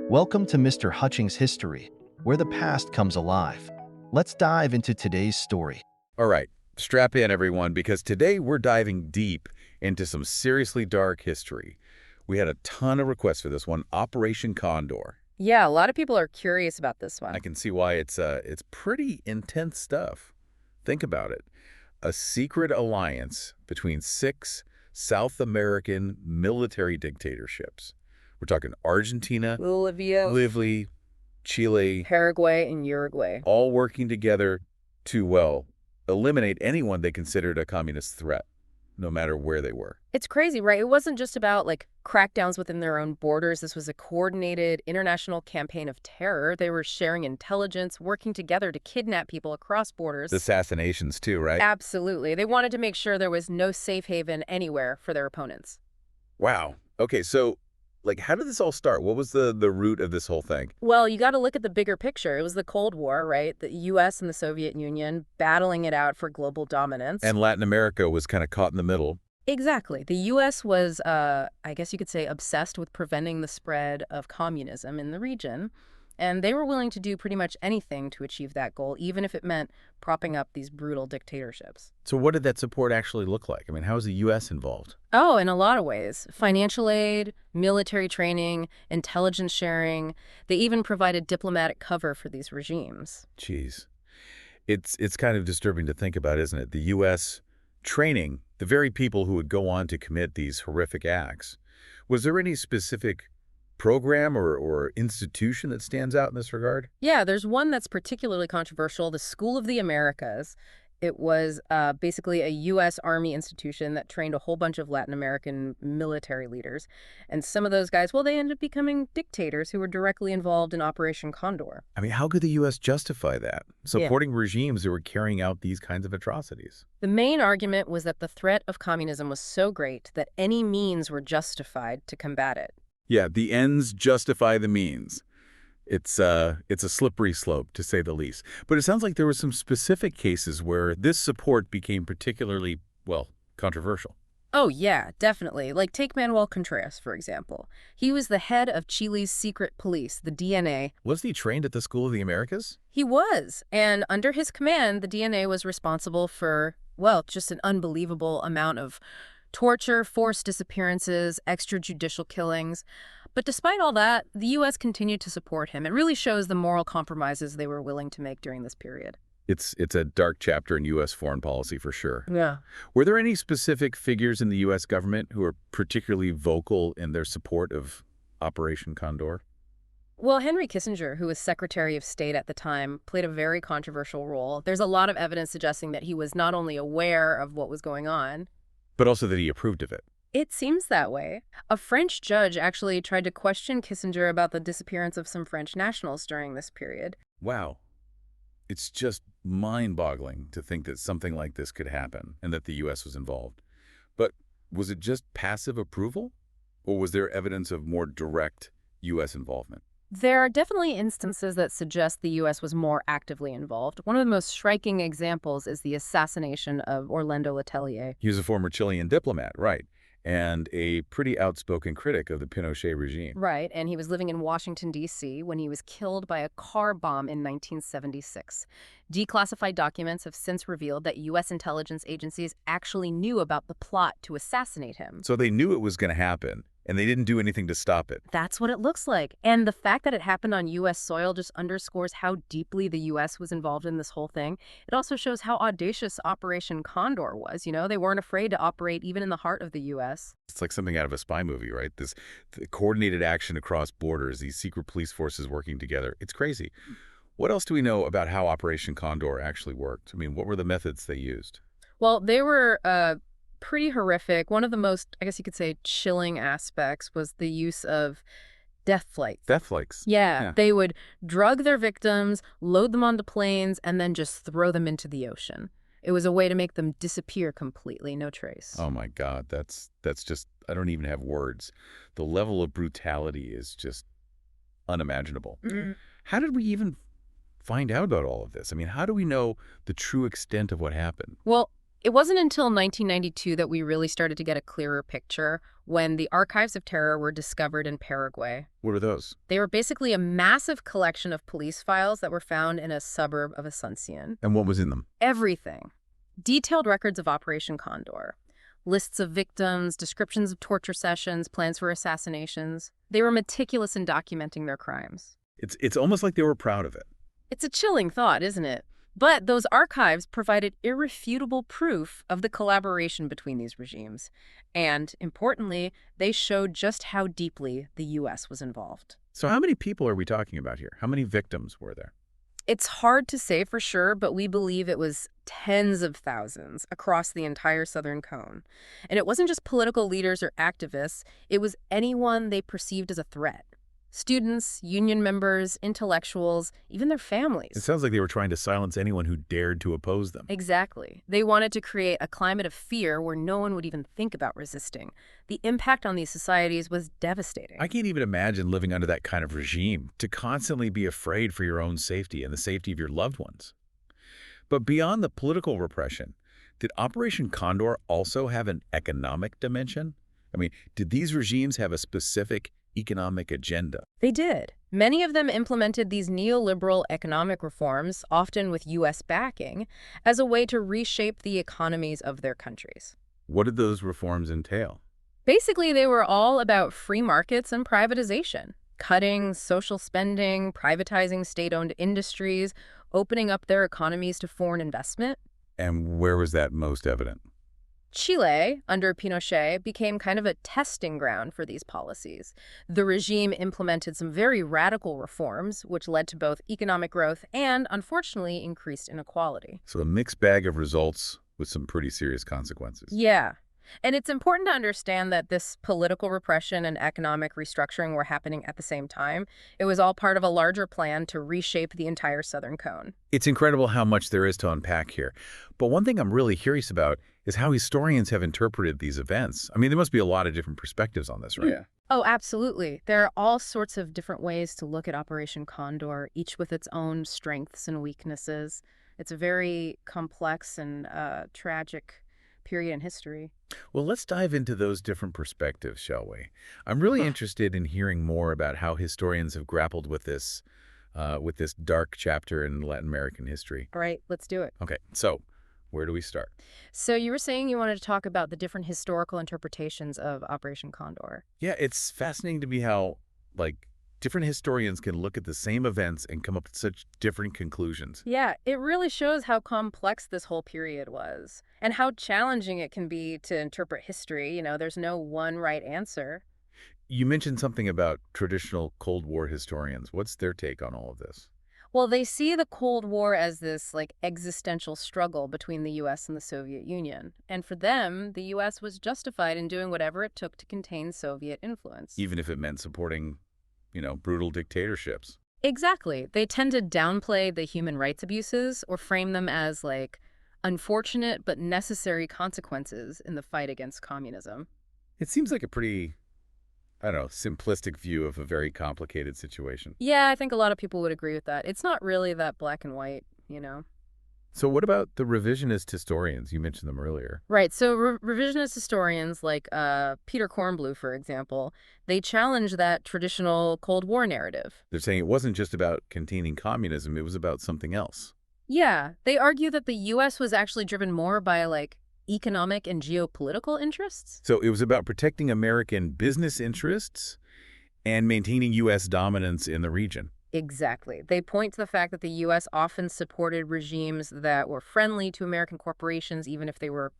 Welcome to Mr. Hutchings' History, where the past comes alive. Let's dive into today's story. All right, strap in everyone, because today we're diving deep into some seriously dark history. We had a ton of requests for this one, Operation Condor. Yeah, a lot of people are curious about this one. I can see why it's pretty intense stuff. Think about it. A secret alliance between 6 South American military dictatorships. We're talking Argentina, Bolivia, Chile, Paraguay, and Uruguay. all working together to, well, eliminate anyone they considered a communist threat, no matter where they were. It's crazy, right? It wasn't just about, crackdowns within their own borders. This was a coordinated international campaign of terror. They were sharing intelligence, working together to kidnap people across borders. Assassinations too, right? Absolutely. They wanted to make sure there was no safe haven anywhere for their opponents. Wow. Okay, so, how did this all start? What was the root of this whole thing? Well, you got to look at the bigger picture. It was the Cold War, right? The U.S. and the Soviet Union battling it out for global dominance. And Latin America was kind of caught in the middle. Exactly. The U.S. was, I guess you could say, obsessed with preventing the spread of communism in the region. And they were willing to do pretty much anything to achieve that goal, even if it meant propping up these brutal dictatorships. So what did that support actually look like? I mean, how was the U.S. involved? Oh, in a lot of ways. Financial aid, military training, intelligence sharing. They even provided diplomatic cover for these regimes. Jeez. It's kind of disturbing to think about, isn't it? The U.S. training the very people who would go on to commit these horrific acts. Was there any specific program or institution that stands out in this regard? Yeah, there's one that's particularly controversial, the School of the Americas. It was basically a U.S. Army institution that trained a whole bunch of Latin American military leaders. And some of those guys, well, they ended up becoming dictators who were directly involved in Operation Condor. I mean, how could the U.S. justify that, supporting regimes that were carrying out these kinds of atrocities? The main argument was that the threat of communism was so great that any means were justified to combat it. Yeah, the ends justify the means. It's a slippery slope, to say the least. But it sounds like there were some specific cases where this support became particularly, well, controversial. Oh, yeah, definitely. Take Manuel Contreras, for example. He was the head of Chile's secret police, the DNA. Was he trained at the School of the Americas? He was. And under his command, the DNA was responsible for, well, just an unbelievable amount of torture, forced disappearances, extrajudicial killings. But despite all that, the U.S. continued to support him. It really shows the moral compromises they were willing to make during this period. It's a dark chapter in U.S. foreign policy for sure. Yeah. Were there any specific figures in the U.S. government who were particularly vocal in their support of Operation Condor? Well, Henry Kissinger, who was Secretary of State at the time, played a very controversial role. There's a lot of evidence suggesting that he was not only aware of what was going on, but also that he approved of it. It seems that way. A French judge actually tried to question Kissinger about the disappearance of some French nationals during this period. Wow. It's just mind-boggling to think that something like this could happen and that the U.S. was involved. But was it just passive approval? Or was there evidence of more direct U.S. involvement? There are definitely instances that suggest the U.S. was more actively involved. One of the most striking examples is the assassination of Orlando Letelier. He was a former Chilean diplomat, right, and a pretty outspoken critic of the Pinochet regime. Right, and he was living in Washington, D.C. when he was killed by a car bomb in 1976. Declassified documents have since revealed that U.S. intelligence agencies actually knew about the plot to assassinate him. So they knew it was going to happen, and they didn't do anything to stop it. That's what it looks like. And the fact that it happened on U.S. soil just underscores how deeply the U.S. was involved in this whole thing. It also shows how audacious Operation Condor was. They weren't afraid to operate even in the heart of the U.S. It's like something out of a spy movie, right? The coordinated action across borders, these secret police forces working together. It's crazy. What else do we know about how Operation Condor actually worked? I mean, what were the methods they used? Well, they were pretty horrific. One of the most, I guess you could say, chilling aspects was the use of death flights. Death flights? Yeah. They would drug their victims, load them onto planes, and then just throw them into the ocean. It was a way to make them disappear completely, no trace. Oh my God, that's just, I don't even have words. The level of brutality is just unimaginable. Mm-hmm. How did we even find out about all of this? I mean, how do we know the true extent of what happened? Well, It wasn't until 1992 that we really started to get a clearer picture, when the archives of terror were discovered in Paraguay. What are those? They were basically a massive collection of police files that were found in a suburb of Asuncion. And what was in them? Everything. Detailed records of Operation Condor. Lists of victims, descriptions of torture sessions, plans for assassinations. They were meticulous in documenting their crimes. It's almost like they were proud of it. It's a chilling thought, isn't it? But those archives provided irrefutable proof of the collaboration between these regimes. And, importantly, they showed just how deeply the U.S. was involved. So how many people are we talking about here? How many victims were there? It's hard to say for sure, but we believe it was tens of thousands across the entire Southern Cone. And it wasn't just political leaders or activists, it was anyone they perceived as a threat. Students, union members, intellectuals, even their families. It sounds like they were trying to silence anyone who dared to oppose them. Exactly. They wanted to create a climate of fear where no one would even think about resisting. The impact on these societies was devastating. I can't even imagine living under that kind of regime, to constantly be afraid for your own safety and the safety of your loved ones. But beyond the political repression, did Operation Condor also have an economic dimension? I mean, did these regimes have a specific economic agenda? They did. Many of them implemented these neoliberal economic reforms, often with U.S. backing, as a way to reshape the economies of their countries. What did those reforms entail? Basically, they were all about free markets and privatization, cutting social spending, privatizing state-owned industries, opening up their economies to foreign investment. And where was that most evident? Chile, under Pinochet, became kind of a testing ground for these policies. The regime implemented some very radical reforms, which led to both economic growth and, unfortunately, increased inequality. So a mixed bag of results with some pretty serious consequences. Yeah. And it's important to understand that this political repression and economic restructuring were happening at the same time. It was all part of a larger plan to reshape the entire Southern Cone. It's incredible how much there is to unpack here. But one thing I'm really curious about is how historians have interpreted these events. I mean, there must be a lot of different perspectives on this, right? Yeah. Oh, absolutely. There are all sorts of different ways to look at Operation Condor, each with its own strengths and weaknesses. It's a very complex and tragic period in history. Well, let's dive into those different perspectives, shall we? I'm really interested in hearing more about how historians have grappled with this dark chapter in Latin American history. All right, let's do it. Okay, so where do we start? So you were saying you wanted to talk about the different historical interpretations of Operation Condor. Yeah, it's fascinating to me how, different historians can look at the same events and come up with such different conclusions. Yeah, it really shows how complex this whole period was and how challenging it can be to interpret history. You know, there's no one right answer. You mentioned something about traditional Cold War historians. What's their take on all of this? Well, they see the Cold War as this existential struggle between the U.S. and the Soviet Union. And for them, the U.S. was justified in doing whatever it took to contain Soviet influence. Even if it meant supporting brutal dictatorships. Exactly. They tend to downplay the human rights abuses or frame them as, unfortunate but necessary consequences in the fight against communism. It seems like a pretty, simplistic view of a very complicated situation. Yeah, I think a lot of people would agree with that. It's not really that black and white, So what about the revisionist historians? You mentioned them earlier. Right. So revisionist historians like Peter Kornbluh, for example, they challenge that traditional Cold War narrative. They're saying it wasn't just about containing communism, it was about something else. Yeah. They argue that the U.S. was actually driven more by, economic and geopolitical interests. So it was about protecting American business interests and maintaining U.S. dominance in the region. Exactly. They point to the fact that the U.S. often supported regimes that were friendly to American corporations, even if they were,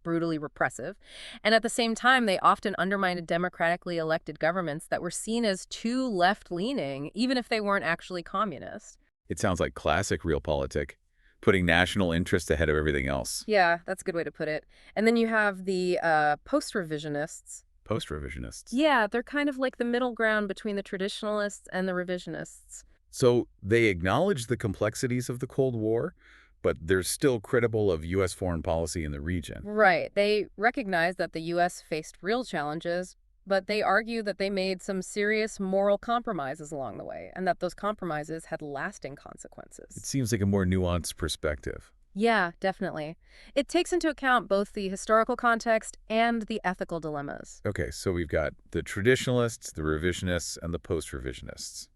brutally repressive. And at the same time, they often undermined democratically elected governments that were seen as too left-leaning, even if they weren't actually communist. It sounds like classic realpolitik, putting national interest ahead of everything else. Yeah, that's a good way to put it. And then you have the post-revisionists. Post-revisionists? Yeah, they're kind of like the middle ground between the traditionalists and the revisionists. So they acknowledge the complexities of the Cold War, but they're still critical of U.S. foreign policy in the region. Right. They recognize that the U.S. faced real challenges, but they argue that they made some serious moral compromises along the way, and that those compromises had lasting consequences. It seems like a more nuanced perspective. Yeah, definitely. It takes into account both the historical context and the ethical dilemmas. Okay, so we've got the traditionalists, the revisionists, and the post-revisionists.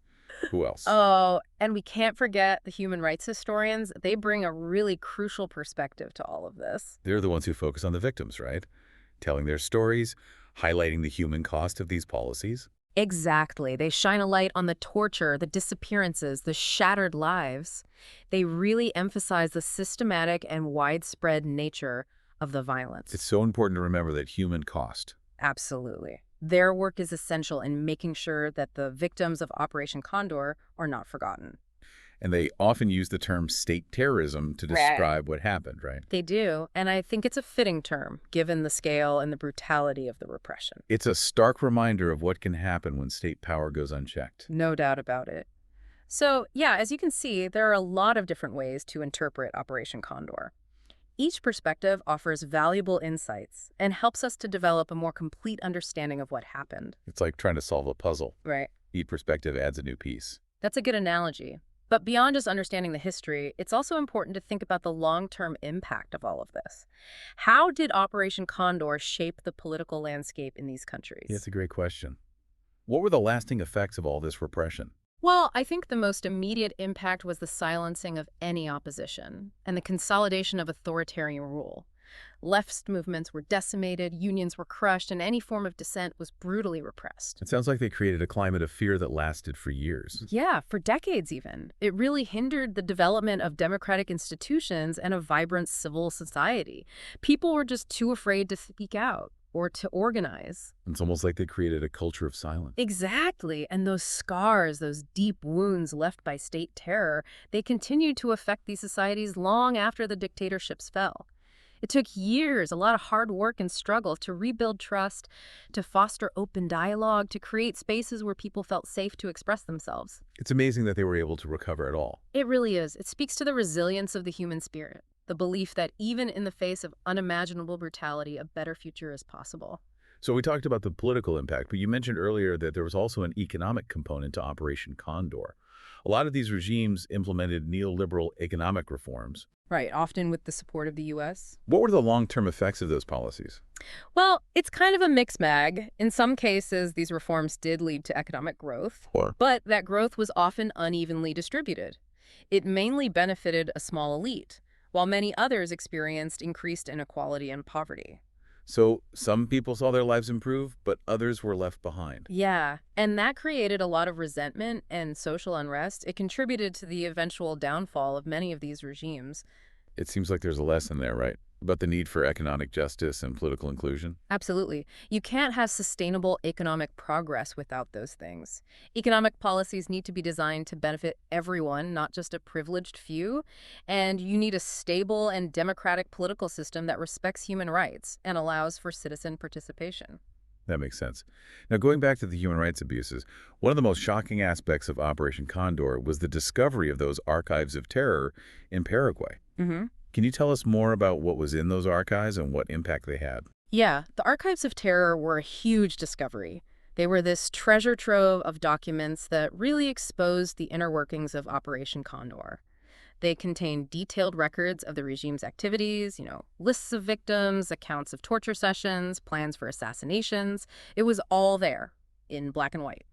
Who else? Oh, and we can't forget the human rights historians. They bring a really crucial perspective to all of this. They're the ones who focus on the victims, right? Telling their stories, highlighting the human cost of these policies. Exactly. They shine a light on the torture, the disappearances, the shattered lives. They really emphasize the systematic and widespread nature of the violence. It's so important to remember that human cost. Absolutely. Their work is essential in making sure that the victims of Operation Condor are not forgotten. And they often use the term state terrorism to describe what happened, right? They do, and I think it's a fitting term, given the scale and the brutality of the repression. It's a stark reminder of what can happen when state power goes unchecked. No doubt about it. So, yeah, as you can see, there are a lot of different ways to interpret Operation Condor. Each perspective offers valuable insights and helps us to develop a more complete understanding of what happened. It's like trying to solve a puzzle. Right. Each perspective adds a new piece. That's a good analogy. But beyond just understanding the history, it's also important to think about the long-term impact of all of this. How did Operation Condor shape the political landscape in these countries? Yeah, that's a great question. What were the lasting effects of all this repression? Well, I think the most immediate impact was the silencing of any opposition and the consolidation of authoritarian rule. Leftist movements were decimated, unions were crushed, and any form of dissent was brutally repressed. It sounds like they created a climate of fear that lasted for years. Yeah, for decades even. It really hindered the development of democratic institutions and a vibrant civil society. People were just too afraid to speak out or to organize. It's almost like they created a culture of silence. Exactly. And those scars, those deep wounds left by state terror, they continued to affect these societies long after the dictatorships fell. It took years, a lot of hard work and struggle to rebuild trust, to foster open dialogue, to create spaces where people felt safe to express themselves. It's amazing that they were able to recover it all. It really is. It speaks to the resilience of the human spirit, the belief that even in the face of unimaginable brutality, a better future is possible. So we talked about the political impact, but you mentioned earlier that there was also an economic component to Operation Condor. A lot of these regimes implemented neoliberal economic reforms. Right, often with the support of the U.S. What were the long-term effects of those policies? Well, it's kind of a mixed bag. In some cases, these reforms did lead to economic growth, but that growth was often unevenly distributed. It mainly benefited a small elite, while many others experienced increased inequality and poverty. So some people saw their lives improve, but others were left behind. Yeah, and that created a lot of resentment and social unrest. It contributed to the eventual downfall of many of these regimes. It seems like there's a lesson there, right? About the need for economic justice and political inclusion. Absolutely. You can't have sustainable economic progress without those things. Economic policies need to be designed to benefit everyone, not just a privileged few. And you need a stable and democratic political system that respects human rights and allows for citizen participation. That makes sense. Now, going back to the human rights abuses, one of the most shocking aspects of Operation Condor was the discovery of those archives of terror in Paraguay. Mm-hmm. Can you tell us more about what was in those archives and what impact they had? Yeah, the archives of terror were a huge discovery. They were this treasure trove of documents that really exposed the inner workings of Operation Condor. They contained detailed records of the regime's activities, lists of victims, accounts of torture sessions, plans for assassinations. It was all there in black and white.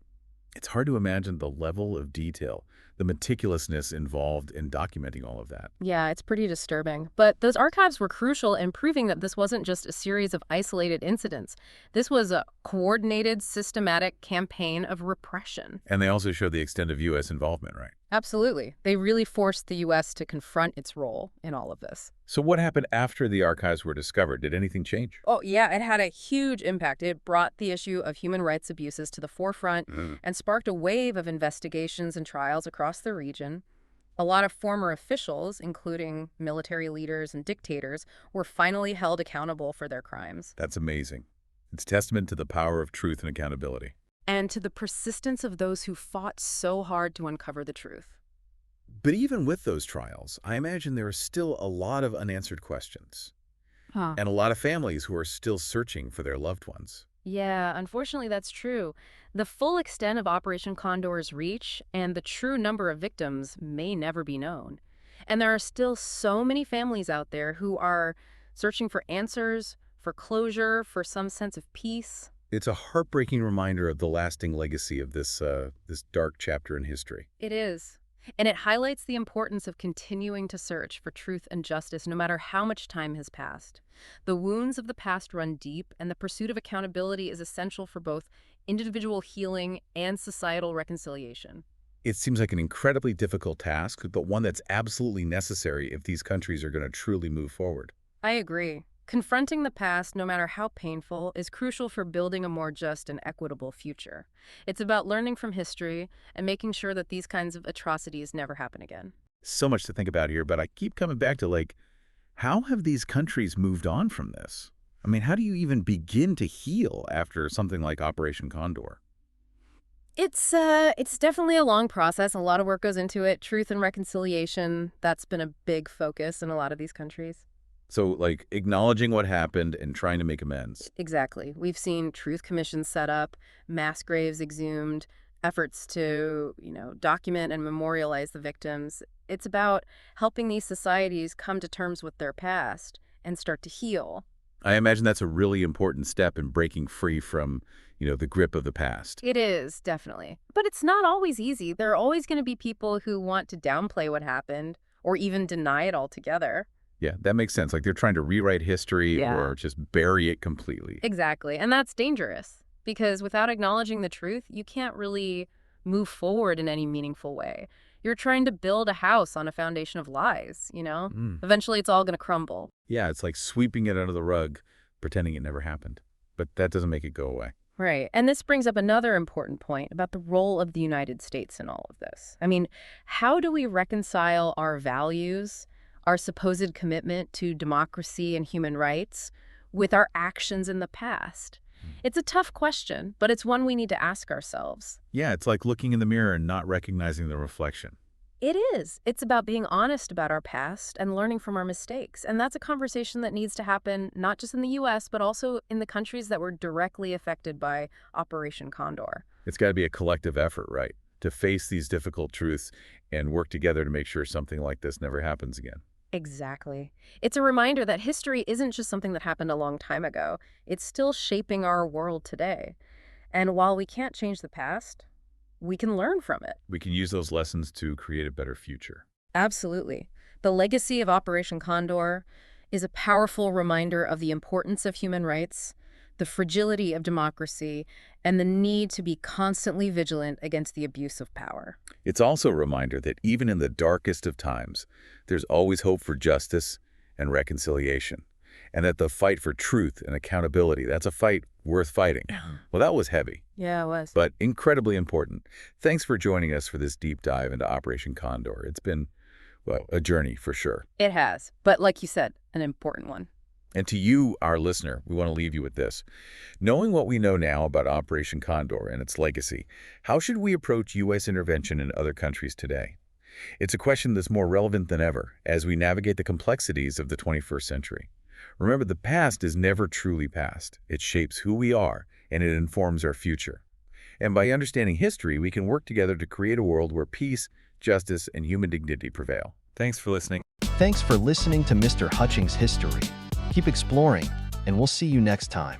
It's hard to imagine the level of detail, the meticulousness involved in documenting all of that. Yeah, it's pretty disturbing. But those archives were crucial in proving that this wasn't just a series of isolated incidents. This was a coordinated, systematic campaign of repression. And they also show the extent of U.S. involvement, right? Absolutely. They really forced the U.S. to confront its role in all of this. So what happened after the archives were discovered? Did anything change? Oh, yeah, it had a huge impact. It brought the issue of human rights abuses to the forefront and sparked a wave of investigations and trials across the region. A lot of former officials, including military leaders and dictators, were finally held accountable for their crimes. That's amazing. It's testament to the power of truth and accountability. And to the persistence of those who fought so hard to uncover the truth. But even with those trials, I imagine there are still a lot of unanswered questions. And a lot of families who are still searching for their loved ones. Yeah, unfortunately, that's true. The full extent of Operation Condor's reach and the true number of victims may never be known. And there are still so many families out there who are searching for answers, for closure, for some sense of peace. It's a heartbreaking reminder of the lasting legacy of this dark chapter in history. It is. And it highlights the importance of continuing to search for truth and justice no matter how much time has passed. The wounds of the past run deep, and the pursuit of accountability is essential for both individual healing and societal reconciliation. It seems like an incredibly difficult task, but one that's absolutely necessary if these countries are going to truly move forward. I agree. Confronting the past, no matter how painful, is crucial for building a more just and equitable future. It's about learning from history and making sure that these kinds of atrocities never happen again. So much to think about here, but I keep coming back to, how have these countries moved on from this? I mean, how do you even begin to heal after something like Operation Condor? It's definitely a long process. A lot of work goes into it. Truth and reconciliation, that's been a big focus in a lot of these countries. So, acknowledging what happened and trying to make amends. Exactly. We've seen truth commissions set up, mass graves exhumed, efforts to, document and memorialize the victims. It's about helping these societies come to terms with their past and start to heal. I imagine that's a really important step in breaking free from, the grip of the past. It is, definitely. But it's not always easy. There are always going to be people who want to downplay what happened or even deny it altogether. Yeah, that makes sense. They're trying to rewrite history or just bury it completely. Exactly. And that's dangerous because without acknowledging the truth, you can't really move forward in any meaningful way. You're trying to build a house on a foundation of lies, Eventually, it's all going to crumble. Yeah, it's like sweeping it under the rug, pretending it never happened. But that doesn't make it go away. Right. And this brings up another important point about the role of the United States in all of this. I mean, how do we reconcile our values, our supposed commitment to democracy and human rights, with our actions in the past? It's a tough question, but it's one we need to ask ourselves. Yeah, it's like looking in the mirror and not recognizing the reflection. It is. It's about being honest about our past and learning from our mistakes. And that's a conversation that needs to happen not just in the U.S., but also in the countries that were directly affected by Operation Condor. It's got to be a collective effort, right? To face these difficult truths and work together to make sure something like this never happens again. Exactly. It's a reminder that history isn't just something that happened a long time ago. It's still shaping our world today. And while we can't change the past, we can learn from it. We can use those lessons to create a better future. Absolutely. The legacy of Operation Condor is a powerful reminder of the importance of human rights, the fragility of democracy, and the need to be constantly vigilant against the abuse of power. It's also a reminder that even in the darkest of times, there's always hope for justice and reconciliation, and that the fight for truth and accountability, that's a fight worth fighting. Well, that was heavy. Yeah, it was. But incredibly important. Thanks for joining us for this deep dive into Operation Condor. It's been, a journey for sure. It has. But like you said, an important one. And to you, our listener, we want to leave you with this. Knowing what we know now about Operation Condor and its legacy, how should we approach U.S. intervention in other countries today? It's a question that's more relevant than ever as we navigate the complexities of the 21st century. Remember, the past is never truly past. It shapes who we are, and it informs our future. And by understanding history, we can work together to create a world where peace, justice, and human dignity prevail. Thanks for listening. Thanks for listening to Mr. Hutchings' History. Keep exploring, and we'll see you next time.